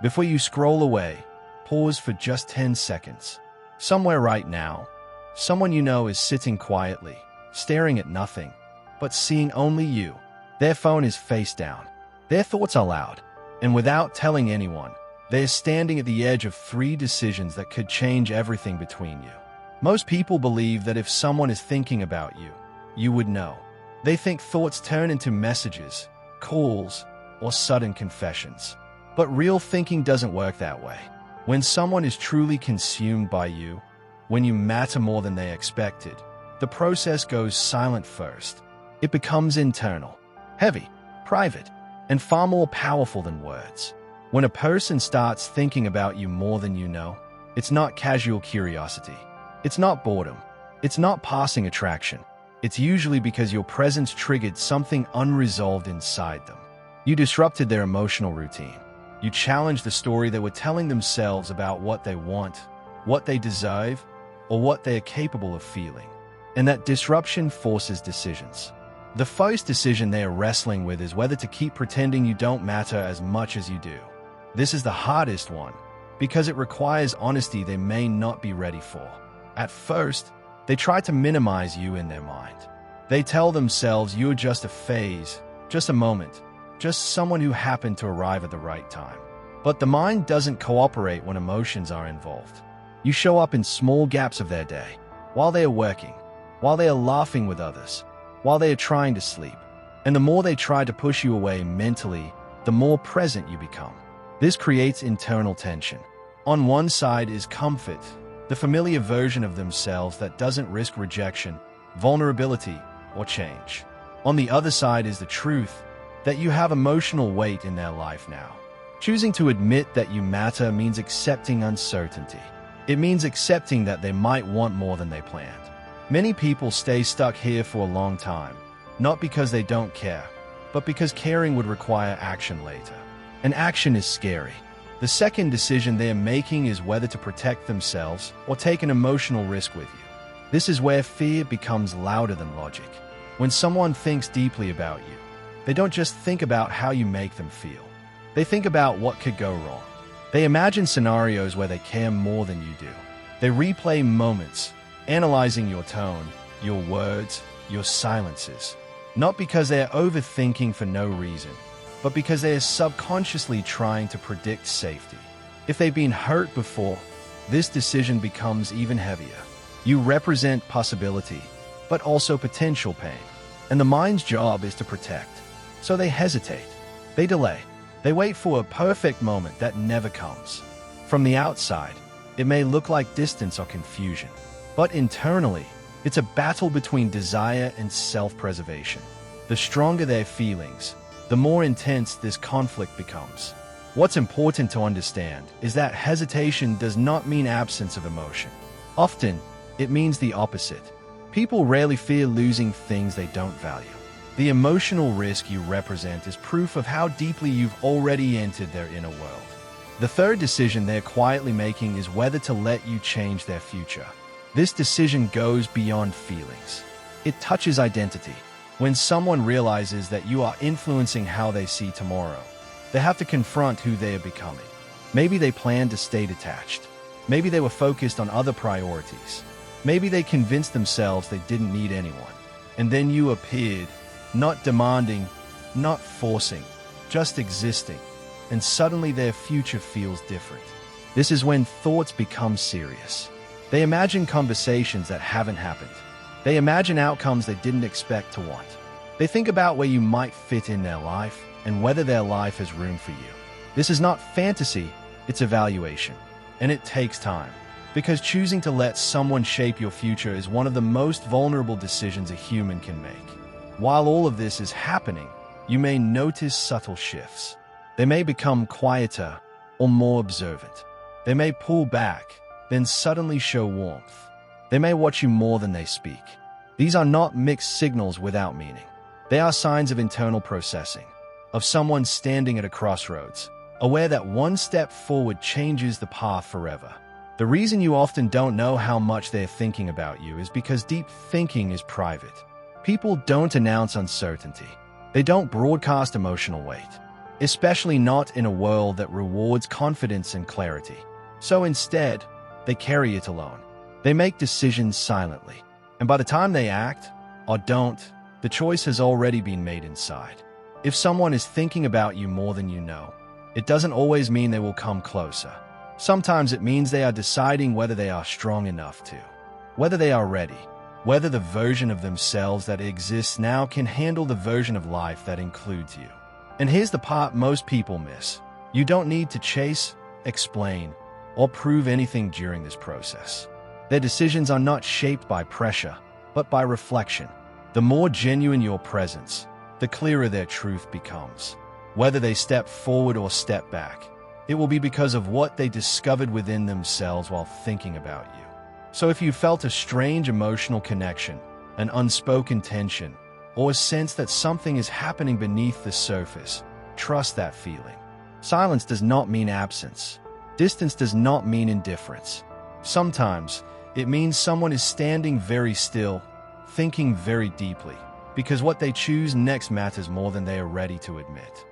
Before you scroll away, pause for just 10 seconds. Somewhere right now, someone you know is sitting quietly, staring at nothing, but seeing only you. Their phone is face down. Their thoughts are loud, and without telling anyone, they're standing at the edge of 3 decisions that could change everything between you. Most people believe that if someone is thinking about you, you would know. They think thoughts turn into messages, calls, or sudden confessions. But real thinking doesn't work that way. When someone is truly consumed by you, when you matter more than they expected, the process goes silent first. It becomes internal, heavy, private, and far more powerful than words. When a person starts thinking about you more than you know, it's not casual curiosity. It's not boredom. It's not passing attraction. It's usually because your presence triggered something unresolved inside them. You disrupted their emotional routine. You challenged the story they were telling themselves about what they want, what they deserve, or what they are capable of feeling. And that disruption forces decisions. The first decision they are wrestling with is whether to keep pretending you don't matter as much as you do. This is the hardest one, because it requires honesty they may not be ready for. At first, they try to minimize you in their mind. They tell themselves you're just a phase, just a moment, just someone who happened to arrive at the right time. But the mind doesn't cooperate when emotions are involved. You show up in small gaps of their day, while they are working, while they are laughing with others, while they are trying to sleep. And the more they try to push you away mentally, the more present you become. This creates internal tension. On one side is comfort, the familiar version of themselves that doesn't risk rejection, vulnerability, or change. On the other side is the truth that you have emotional weight in their life now. Choosing to admit that you matter means accepting uncertainty. It means accepting that they might want more than they planned. Many people stay stuck here for a long time, not because they don't care, but because caring would require action later. And action is scary. The second decision they're making is whether to protect themselves or take an emotional risk with you. This is where fear becomes louder than logic. When someone thinks deeply about you, they don't just think about how you make them feel. They think about what could go wrong. They imagine scenarios where they care more than you do. They replay moments, analyzing your tone, your words, your silences. Not because they are overthinking for no reason, but because they are subconsciously trying to predict safety. If they've been hurt before, this decision becomes even heavier. You represent possibility, but also potential pain. And the mind's job is to protect. So they hesitate. They delay. They wait for a perfect moment that never comes. From the outside, it may look like distance or confusion. But internally, it's a battle between desire and self-preservation. The stronger their feelings, the more intense this conflict becomes. What's important to understand is that hesitation does not mean absence of emotion. Often, it means the opposite. People rarely fear losing things they don't value. The emotional risk you represent is proof of how deeply you've already entered their inner world. The third decision they're quietly making is whether to let you change their future. This decision goes beyond feelings. It touches identity. When someone realizes that you are influencing how they see tomorrow, they have to confront who they are becoming. Maybe they planned to stay detached. Maybe they were focused on other priorities. Maybe they convinced themselves they didn't need anyone. And then you appeared, not demanding, not forcing, just existing. And suddenly their future feels different. This is when thoughts become serious. They imagine conversations that haven't happened. They imagine outcomes they didn't expect to want. They think about where you might fit in their life and whether their life has room for you. This is not fantasy, it's evaluation. And it takes time, because choosing to let someone shape your future is one of the most vulnerable decisions a human can make. While all of this is happening, you may notice subtle shifts. They may become quieter or more observant. They may pull back, then suddenly show warmth. They may watch you more than they speak. These are not mixed signals without meaning. They are signs of internal processing, of someone standing at a crossroads, aware that one step forward changes the path forever. The reason you often don't know how much they're thinking about you is because deep thinking is private. People don't announce uncertainty. They don't broadcast emotional weight. especially not in a world that rewards confidence and clarity. So instead, they carry it alone. They make decisions silently, and by the time they act, or don't, the choice has already been made inside. If someone is thinking about you more than you know, it doesn't always mean they will come closer. Sometimes it means they are deciding whether they are strong enough to, whether they are ready, whether the version of themselves that exists now can handle the version of life that includes you. And here's the part most people miss. You don't need to chase, explain, or prove anything during this process. Their decisions are not shaped by pressure, but by reflection. The more genuine your presence, the clearer their truth becomes. Whether they step forward or step back, it will be because of what they discovered within themselves while thinking about you. So if you felt a strange emotional connection, an unspoken tension, or a sense that something is happening beneath the surface, trust that feeling. Silence does not mean absence. Distance does not mean indifference. Sometimes, it means someone is standing very still, thinking very deeply, because what they choose next matters more than they are ready to admit.